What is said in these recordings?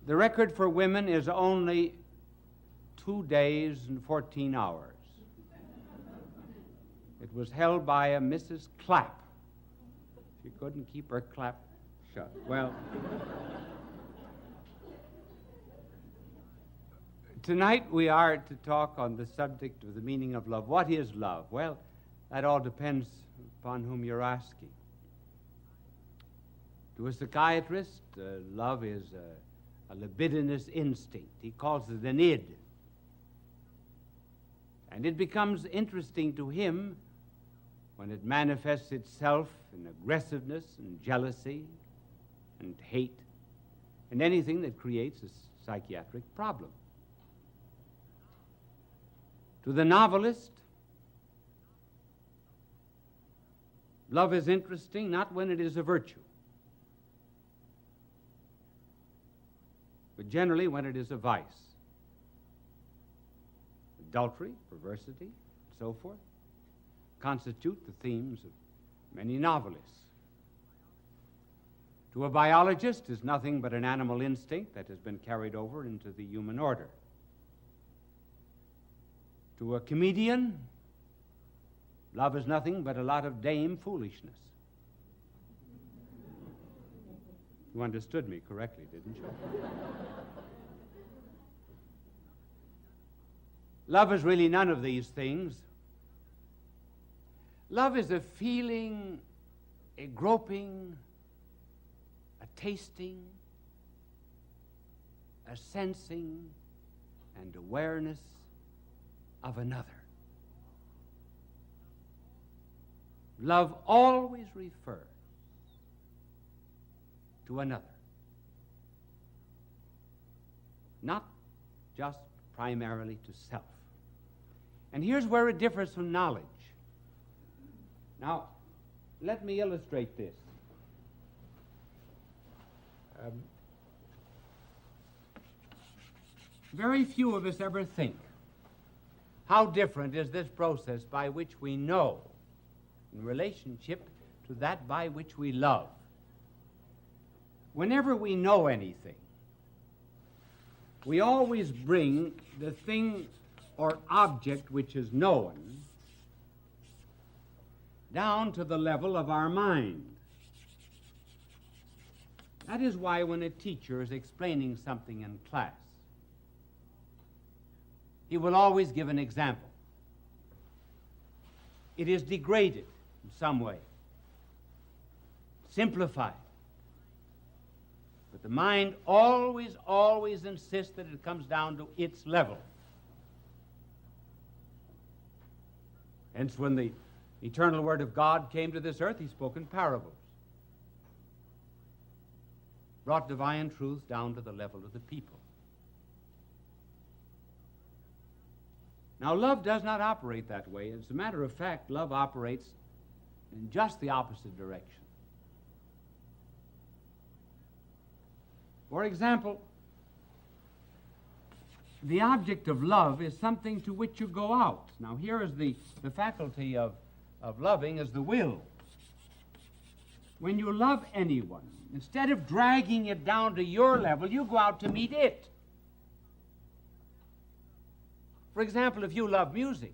The record for women is only 2 days and 14 hours. It was held by a Mrs. Clapp. She couldn't keep her clap shut. Well, tonight we are to talk on the subject of the meaning of love. What is love? Well, that all depends upon whom you're asking. To a psychiatrist, love is a libidinous instinct. He calls it an id. And it becomes interesting to him when it manifests itself in aggressiveness and jealousy and hate and anything that creates a psychiatric problem. To the novelist, love is interesting not when it is a virtue, but generally when it is a vice. Adultery, perversity, and so forth constitute the themes of many novelists. To a biologist, is nothing but an animal instinct that has been carried over into the human order. To a comedian, love is nothing but a lot of dame foolishness. You understood me correctly, didn't you? Love is really none of these things. Love is a feeling, a groping, a tasting, a sensing, and awareness of another. Love always refers to another, not just primarily to self. And here's where it differs from knowledge. Now, let me illustrate this. Very few of us ever think, how different is this process by which we know in relationship to that by which we love? Whenever we know anything, we always bring the thing or object which is known down to the level of our mind. That is why when a teacher is explaining something in class, he will always give an example. It is degraded in some way, simplified. But the mind always insists that it comes down to its level. Hence, when the eternal Word of God came to this earth, he spoke in parables, brought divine truth down to the level of the people. Now, love does not operate that way. As a matter of fact, love operates in just the opposite direction. For example, the object of love is something to which you go out. Now, here is the faculty of loving is the will. When you love anyone, instead of dragging it down to your level, you go out to meet it. For example, if you love music,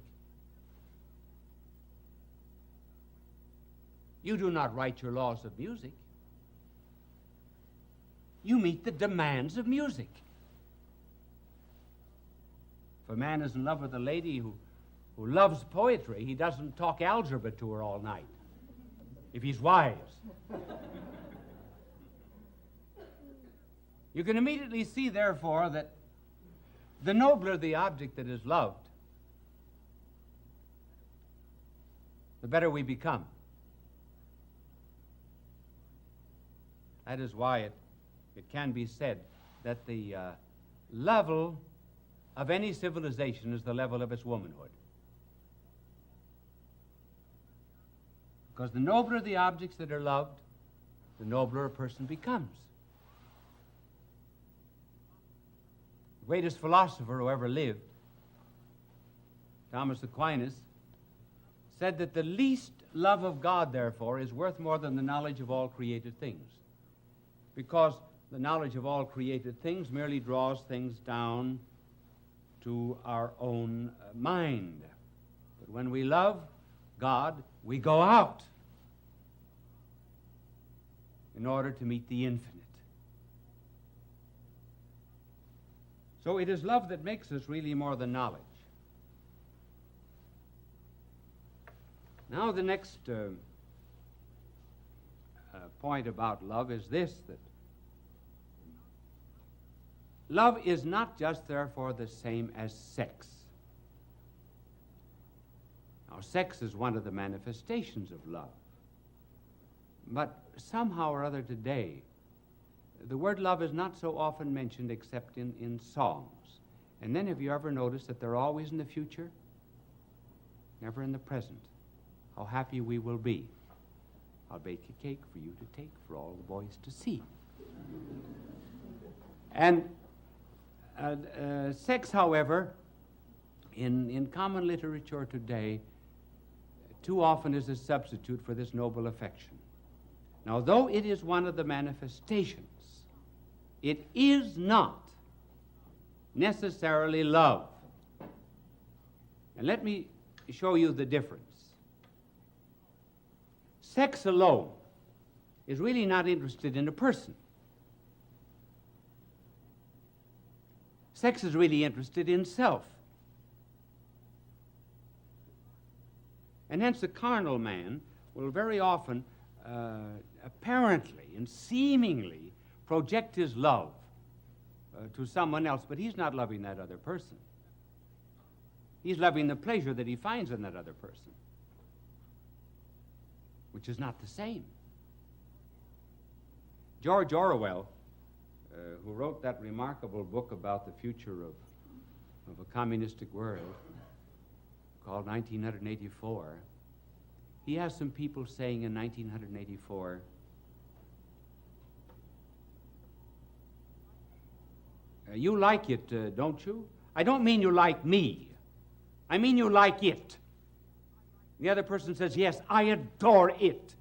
you do not write your laws of music. You meet the demands of music. If a man is in love with a lady who loves poetry, he doesn't talk algebra to her all night, if he's wise. You can immediately see, therefore, that the nobler the object that is loved, the better we become. That is why it can be said that the level of any civilization is the level of its womanhood. Because the nobler the objects that are loved, the nobler a person becomes. The greatest philosopher who ever lived, Thomas Aquinas, said that the least love of God, therefore, is worth more than the knowledge of all created things. Because the knowledge of all created things merely draws things down to our own mind. But when we love God, we go out in order to meet the infinite. So it is love that makes us really more than knowledge. Now the next point about love is this, that love is not just therefore the same as sex. Now sex is one of the manifestations of love. But somehow or other today, the word love is not so often mentioned except in songs. And then have you ever noticed that they're always in the future, never in the present? How happy we will be. I'll bake a cake for you to take for all the boys to see. And sex, however, in common literature today, too often is a substitute for this noble affection. Now, though it is one of the manifestations, it is not necessarily love. And let me show you the difference. Sex alone is really not interested in a person. Sex is really interested in self. And hence the carnal man will very often apparently and seemingly project his love to someone else, but he's not loving that other person. He's loving the pleasure that he finds in that other person, which is not the same. George Orwell, who wrote that remarkable book about the future of a communistic world called 1984, he has some people saying in 1984, you like it, don't you? I don't mean you like me. I mean you like it. The other person says, yes, I adore it.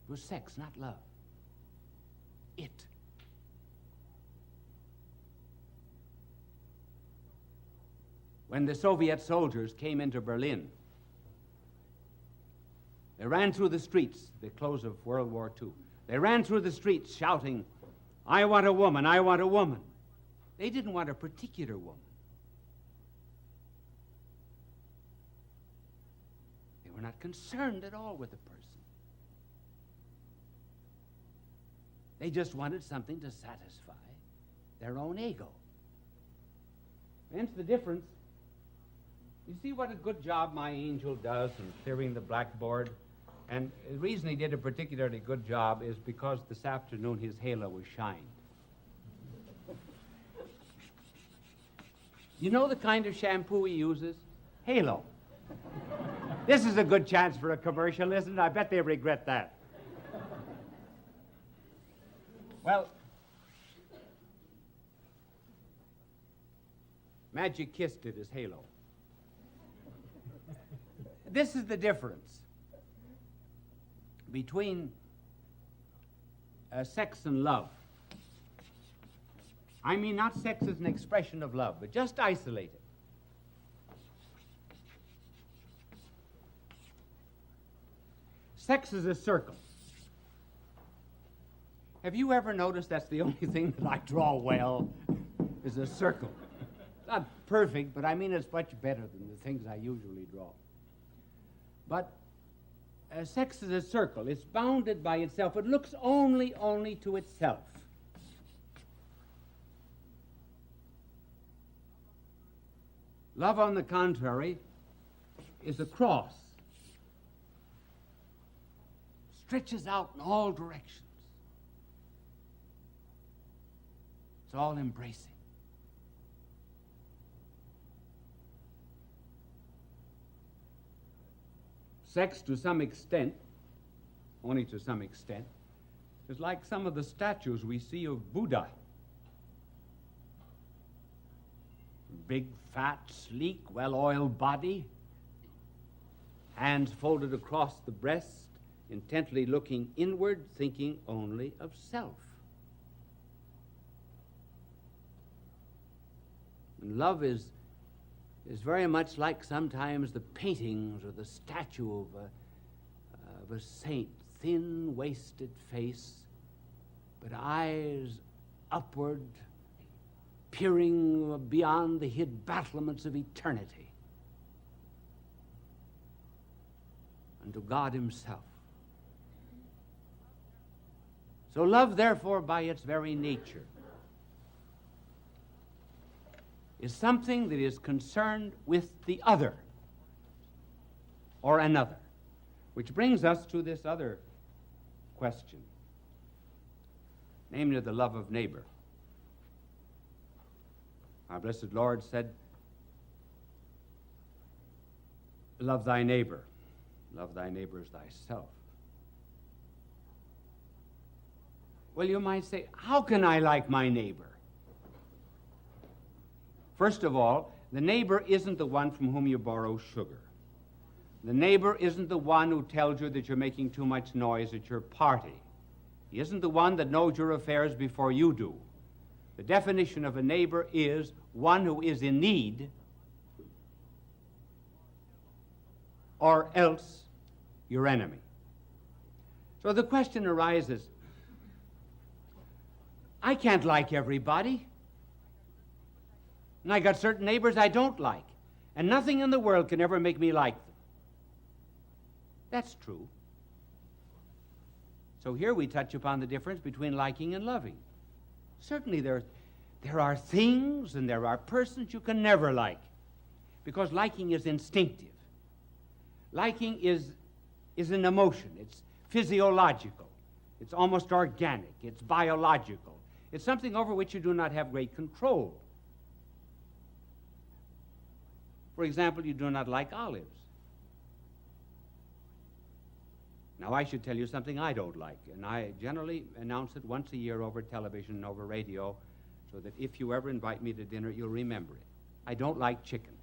It was sex, not love. It. When the Soviet soldiers came into Berlin, they ran through the streets, the close of World War II. They ran through the streets shouting, I want a woman, I want a woman. They didn't want a particular woman. They were not concerned at all with the person. They just wanted something to satisfy their own ego. Hence the difference. You see what a good job my angel does in clearing the blackboard? And the reason he did a particularly good job is because this afternoon his halo was shined. You know the kind of shampoo he uses? Halo. This is a good chance for a commercial, isn't it? I bet they regret that. Well, Magic Kiss did his halo. This is the difference between sex and love. I mean not sex as an expression of love, but just isolate it. Sex is a circle. Have you ever noticed that's the only thing that I draw well, is a circle? Not perfect, but I mean it's much better than the things I usually draw. But sex is a circle. It's bounded by itself. It looks only to itself. Love, on the contrary, is a cross. Stretches out in all directions. It's all embracing. Sex, to some extent, only to some extent, is like some of the statues we see of Buddha. Big, fat, sleek, well-oiled body, hands folded across the breast, intently looking inward, thinking only of self. And love is very much like sometimes the paintings or the statue of a saint, thin, wasted face, but eyes upward, peering beyond the hid battlements of eternity unto God himself. So love, therefore, by its very nature, is something that is concerned with the other or another, which brings us to this other question, namely the love of neighbor. Our blessed Lord said, love thy neighbor as thyself. Well, you might say, how can I like my neighbor? First of all, the neighbor isn't the one from whom you borrow sugar. The neighbor isn't the one who tells you that you're making too much noise at your party. He isn't the one that knows your affairs before you do. The definition of a neighbor is one who is in need, or else your enemy. So the question arises, I can't like everybody. And I got certain neighbors I don't like. And nothing in the world can ever make me like them. That's true. So here we touch upon the difference between liking and loving. Certainly there are things and there are persons you can never like, because liking is instinctive. Liking is an emotion. It's physiological. It's almost organic. It's biological. It's something over which you do not have great control. For example, you do not like olives. Now, I should tell you something I don't like, and I generally announce it once a year over television and over radio, so that if you ever invite me to dinner, you'll remember it. I don't like chicken.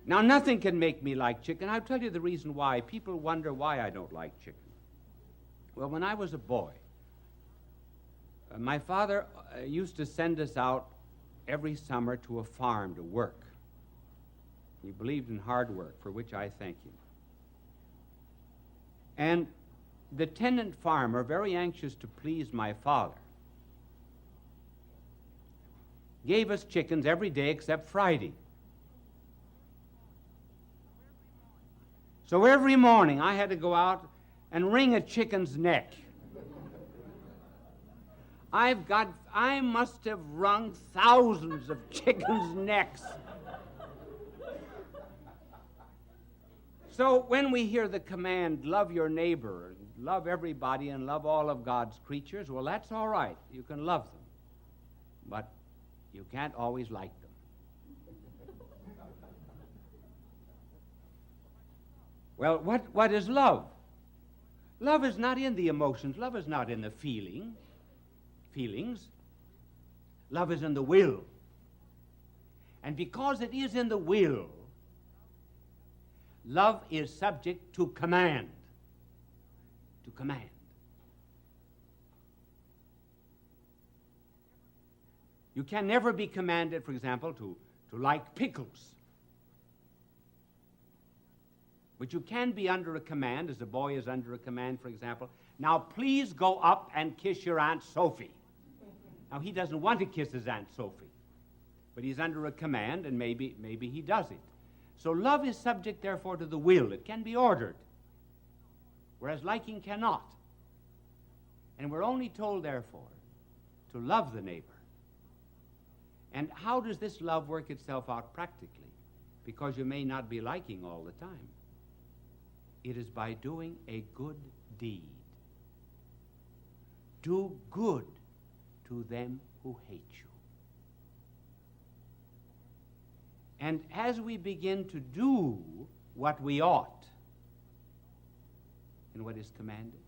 Now, nothing can make me like chicken. I'll tell you the reason why. People wonder why I don't like chicken. Well, when I was a boy, my father used to send us out every summer to a farm to work. He believed in hard work, for which I thank him. And the tenant farmer, very anxious to please my father, gave us chickens every day except Friday. So every morning I had to go out and wring a chicken's neck. I must have wrung thousands of chickens' necks. So when we hear the command, love your neighbor, love everybody, and love all of God's creatures, well, that's all right. You can love them. But you can't always like them. Well, what is love? Love is not in the emotions. Love is not in the feelings. Love is in the will. And because it is in the will, love is subject to command. To command. You can never be commanded, for example, to like pickles. But you can be under a command, as a boy is under a command, for example. Now, please go up and kiss your Aunt Sophie. Now, he doesn't want to kiss his Aunt Sophie, but he's under a command, and maybe he does it. So love is subject, therefore, to the will. It can be ordered, whereas liking cannot. And we're only told, therefore, to love the neighbor. And how does this love work itself out practically? Because you may not be liking all the time. It is by doing a good deed. Do good to them who hate you. And as we begin to do what we ought and what is commanded,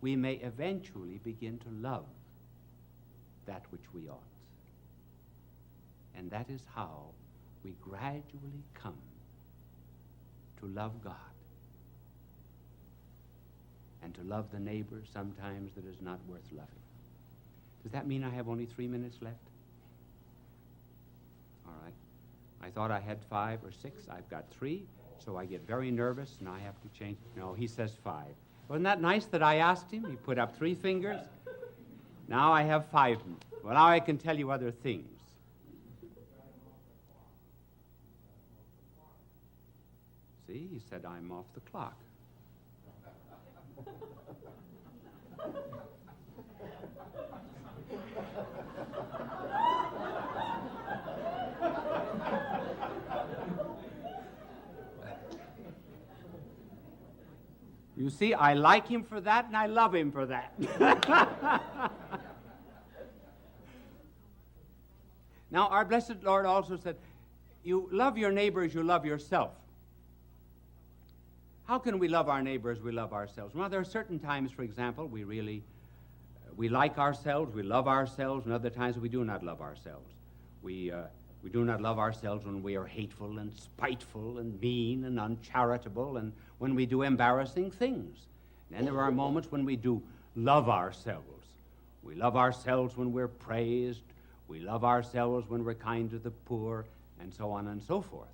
we may eventually begin to love that which we ought. And that is how we gradually come to love God and to love the neighbor sometimes that is not worth loving. Does that mean I have only 3 minutes left? All right. I thought I had 5 or 6. I've got 3, so I get very nervous, and I have to change. No, he says 5. Wasn't that nice that I asked him? He put up 3 fingers. Now I have 5. Well, now I can tell you other things. See, he said I'm off the clock. You see, I like him for that, and I love him for that. Now, our blessed Lord also said, you love your neighbor as you love yourself. How can we love our neighbor as we love ourselves? Well, there are certain times, for example, we like ourselves, we love ourselves, and other times we do not love ourselves. We do not love ourselves when we are hateful and spiteful and mean and uncharitable and when we do embarrassing things. And then there are moments when we do love ourselves. We love ourselves when we're praised. We love ourselves when we're kind to the poor, and so on and so forth.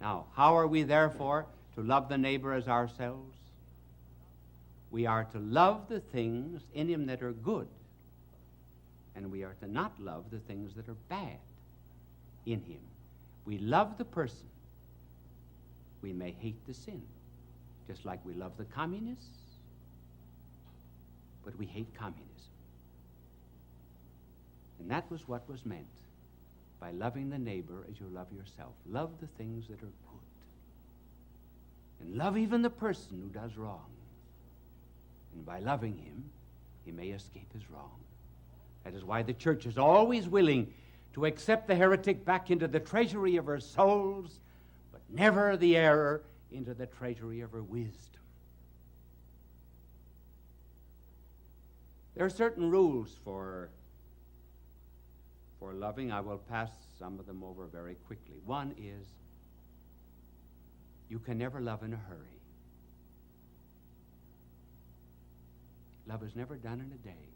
Now, how are we therefore to love the neighbor as ourselves? We are to love the things in him that are good, and we are to not love the things that are bad in him. We love the person. We may hate the sin, just like we love the communists, but we hate communism. And that was what was meant by loving the neighbor as you love yourself. Love the things that are good. And love even the person who does wrong. And by loving him, he may escape his wrong. That is why the church is always willing to accept the heretic back into the treasury of her souls, but never the error into the treasury of her wisdom. There are certain rules for loving. I will pass some of them over very quickly. One is, you can never love in a hurry. Love is never done in a day.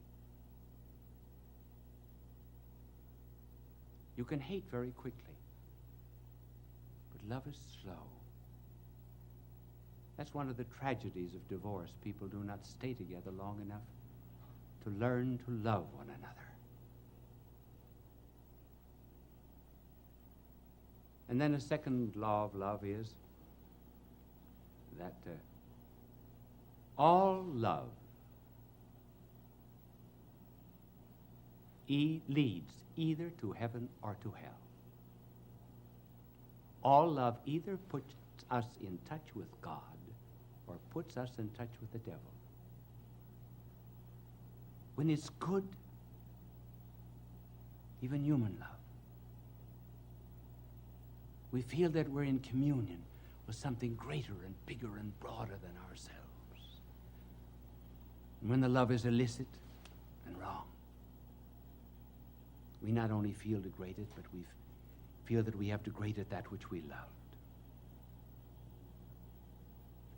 You can hate very quickly, but love is slow. That's one of the tragedies of divorce. People do not stay together long enough to learn to love one another. And then a second law of love is that all love leads either to heaven or to hell. All love either puts us in touch with God or puts us in touch with the devil. When it's good, even human love, we feel that we're in communion with something greater and bigger and broader than ourselves. And when the love is illicit and wrong, we not only feel degraded, but we feel that we have degraded that which we loved.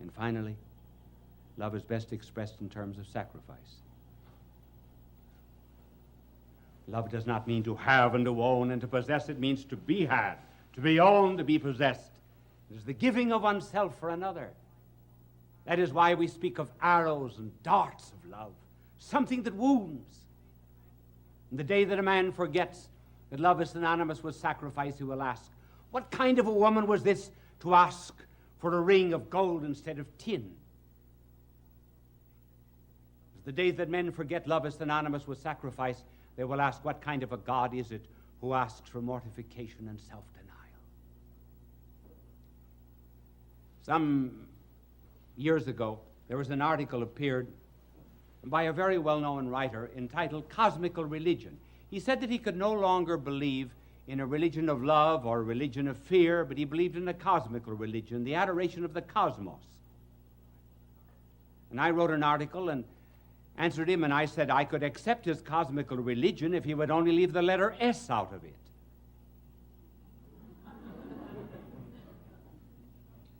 And finally, love is best expressed in terms of sacrifice. Love does not mean to have and to own and to possess. It means to be had, to be owned, to be possessed. It is the giving of oneself for another. That is why we speak of arrows and darts of love, something that wounds. And the day that a man forgets that love is synonymous with sacrifice, he will ask, what kind of a woman was this to ask for a ring of gold instead of tin? The day that men forget love is synonymous with sacrifice, they will ask, what kind of a God is it who asks for mortification and self-denial? Some years ago, there was an article appeared by a very well-known writer entitled Cosmical Religion. He said that he could no longer believe in a religion of love or a religion of fear, but he believed in a cosmical religion, the adoration of the cosmos. And I wrote an article and answered him, and I said I could accept his cosmical religion if he would only leave the letter S out of it.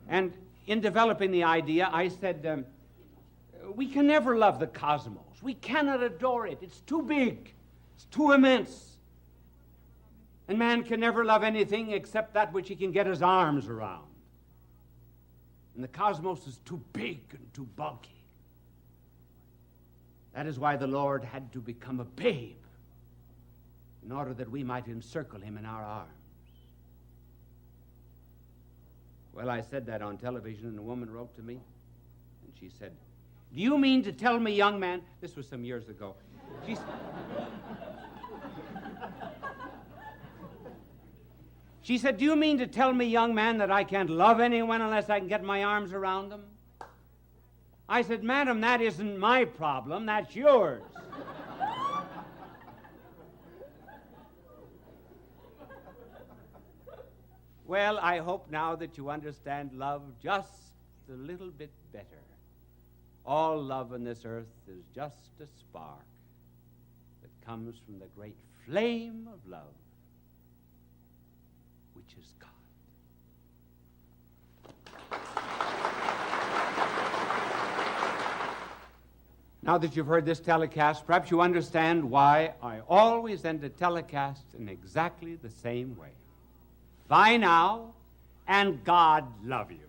And in developing the idea, I said, we can never love the cosmos. We cannot adore it. It's too big. It's too immense. And man can never love anything except that which he can get his arms around. And the cosmos is too big and too bulky. That is why the Lord had to become a babe, in order that we might encircle him in our arms. Well, I said that on television, and a woman wrote to me, and she said, do you mean to tell me, young man, this was some years ago, she said, do you mean to tell me, young man, that I can't love anyone unless I can get my arms around them? I said, madam, that isn't my problem, that's yours. Well, I hope now that you understand love just a little bit better. All love on this earth is just a spark that comes from the great flame of love, which is God. Now that you've heard this telecast, perhaps you understand why I always end a telecast in exactly the same way. Bye now, and God love you.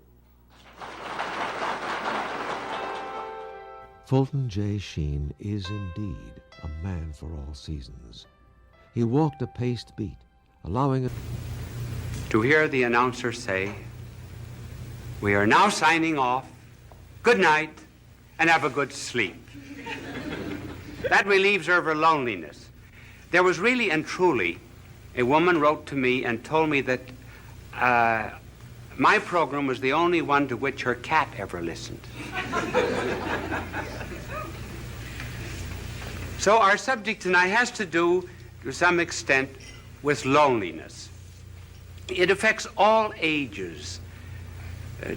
Fulton J.Sheen is indeed a man for all seasons. He walked a paced beat, allowing it To hear the announcer say, we are now signing off, good night, and have a good sleep. That relieves her of her loneliness. There was really and truly, a woman wrote to me and told me that my program was the only one to which her cat ever listened. So our subject tonight has to do, to some extent, with loneliness. It affects all ages.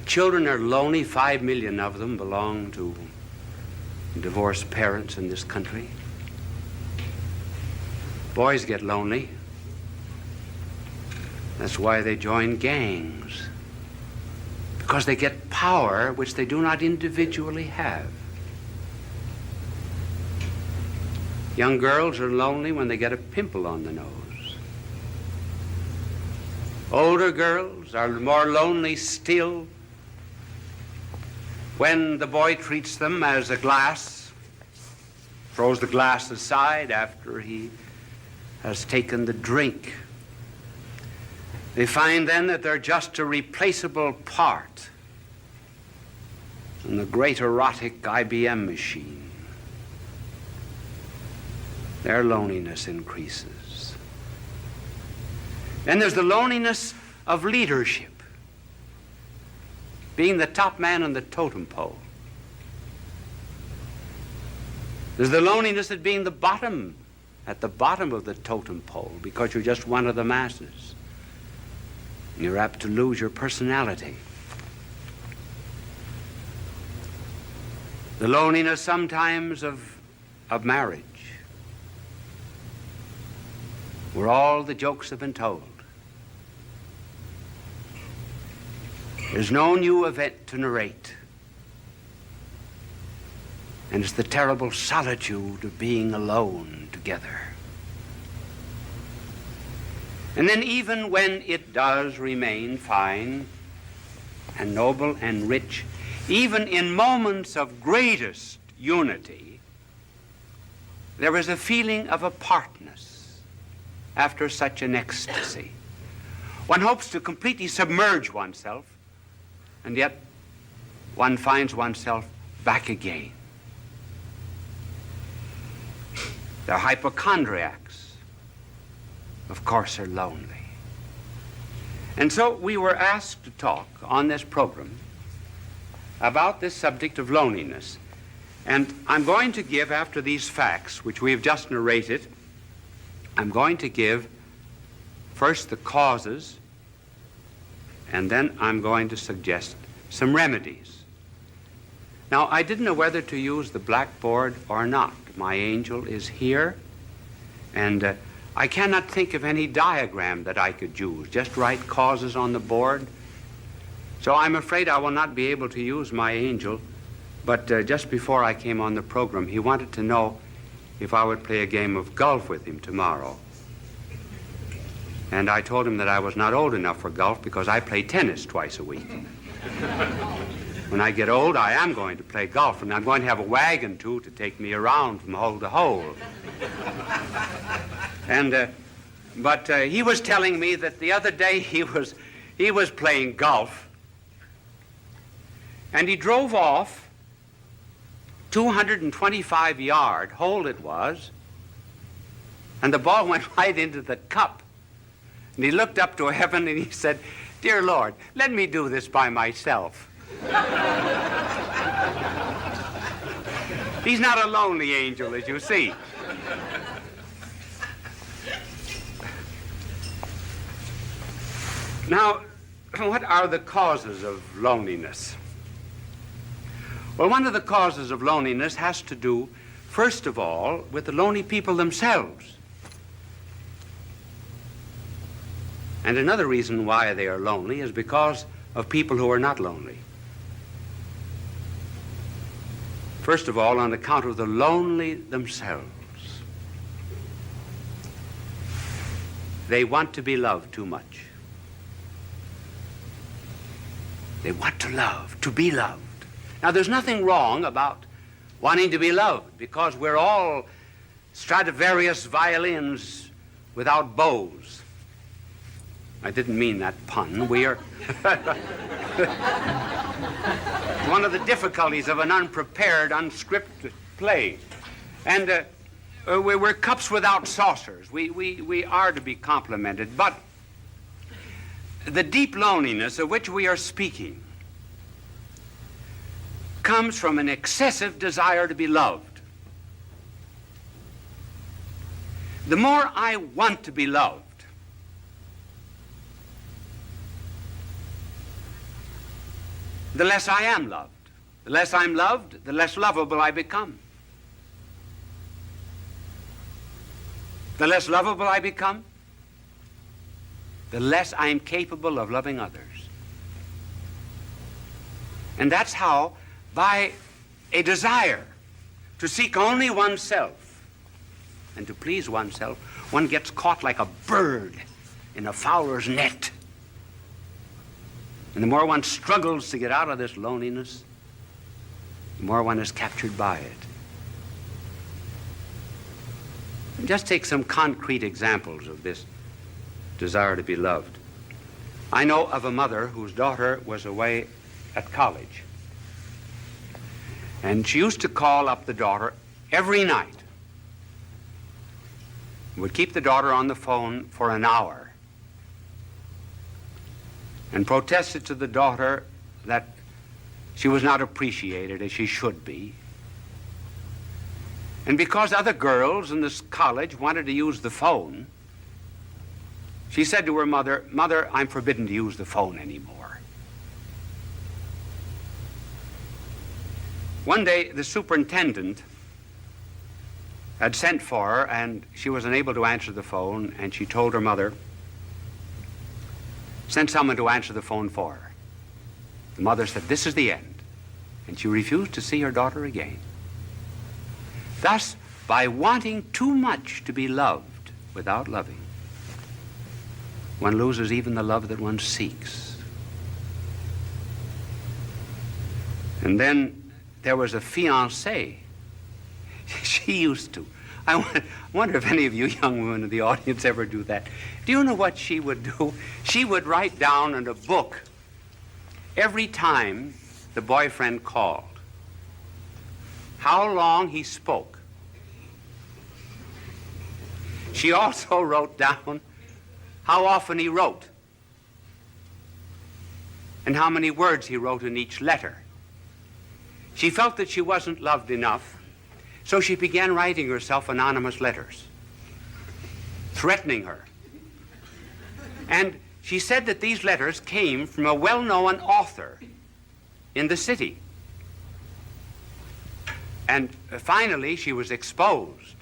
Children are lonely. 5 million of them belong to divorced parents in this country. Boys get lonely. That's why they join gangs, because they get power which they do not individually have. Young girls are lonely when they get a pimple on the nose. Older girls are more lonely still when the boy treats them as a glass, throws the glass aside after he has taken the drink. They find then that they're just a replaceable part in the great erotic IBM machine. Their loneliness increases. Then there's the loneliness of leadership, being the top man on the totem pole. There's the loneliness of being at the bottom of the totem pole, because you're just one of the masses. And you're apt to lose your personality. The loneliness sometimes of marriage, where all the jokes have been told. There's no new event to narrate. And it's the terrible solitude of being alone together. And then even when it does remain fine and noble and rich, even in moments of greatest unity, there is a feeling of apartness after such an ecstasy. One hopes to completely submerge oneself, and yet one finds oneself back again. They're hypochondriacs. Of course, are lonely. And so we were asked to talk on this program about this subject of loneliness. And I'm going to give, after these facts, which we have just narrated, I'm going to give first the causes, and then I'm going to suggest some remedies. Now, I didn't know whether to use the blackboard or not. My angel is here, and I cannot think of any diagram that I could use. Just write causes on the board. So I'm afraid I will not be able to use my angel, but just before I came on the program, he wanted to know if I would play a game of golf with him tomorrow. And I told him that I was not old enough for golf because I play tennis twice a week. When I get old, I am going to play golf, and I'm going to have a wagon, too, to take me around from hole to hole. But he was telling me that the other day he was playing golf, and he drove off 225-yard hole it was, and the ball went right into the cup. And he looked up to heaven and he said, "Dear Lord, let me do this by myself." He's not a lonely angel, as you see. Now, what are the causes of loneliness? Well, one of the causes of loneliness has to do, first of all, with the lonely people themselves. And another reason why they are lonely is because of people who are not lonely. First of all, on account of the lonely themselves. They want to be loved too much. They want to love, to be loved. Now, there's nothing wrong about wanting to be loved, because we're all Stradivarius violins without bows. I didn't mean that pun. We are... one of the difficulties of an unprepared, unscripted play. And we're cups without saucers. We are to be complimented. But the deep loneliness of which we are speaking comes from an excessive desire to be loved. The more I want to be loved, the less I am loved. The less I'm loved, the less lovable I become. The less lovable I become, the less I am capable of loving others. And that's how, by a desire to seek only oneself and to please oneself, one gets caught like a bird in a fowler's net. And the more one struggles to get out of this loneliness, the more one is captured by it. And just take some concrete examples of this desire to be loved. I know of a mother whose daughter was away at college. And she used to call up the daughter every night. Would keep the daughter on the phone for an hour and protested to the daughter that she was not appreciated as she should be. And because other girls in this college wanted to use the phone, she said to her mother, "Mother, I'm forbidden to use the phone anymore." One day, the superintendent had sent for her, and she was unable to answer the phone, and she told her mother, "Send someone to answer the phone for her." The mother said, "This is the end," and she refused to see her daughter again. Thus, by wanting too much to be loved without loving, one loses even the love that one seeks. And then there was a fiancée. She used to. I wonder if any of you young women in the audience ever do that. Do you know what she would do? She would write down in a book every time the boyfriend called how long he spoke. She also wrote down how often he wrote and how many words he wrote in each letter. She felt that she wasn't loved enough, so she began writing herself anonymous letters, threatening her. And she said that these letters came from a well-known author in the city. And finally, she was exposed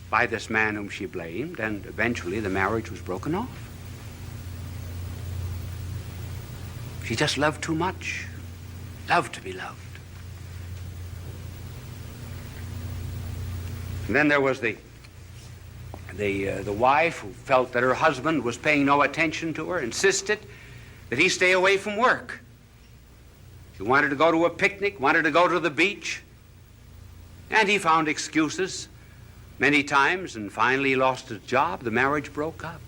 by this man whom she blamed, and eventually the marriage was broken off. She just loved too much. Loved to be loved. And then there was the wife who felt that her husband was paying no attention to her, insisted that he stay away from work. She wanted to go to a picnic, wanted to go to the beach, and he found excuses many times, and finally he lost his job. The marriage broke up.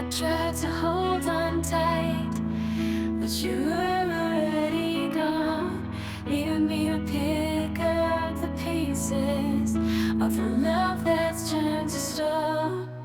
I tried to hold on tight, but you were already gone, leaving me to pick up the pieces of the love that's turned to stone.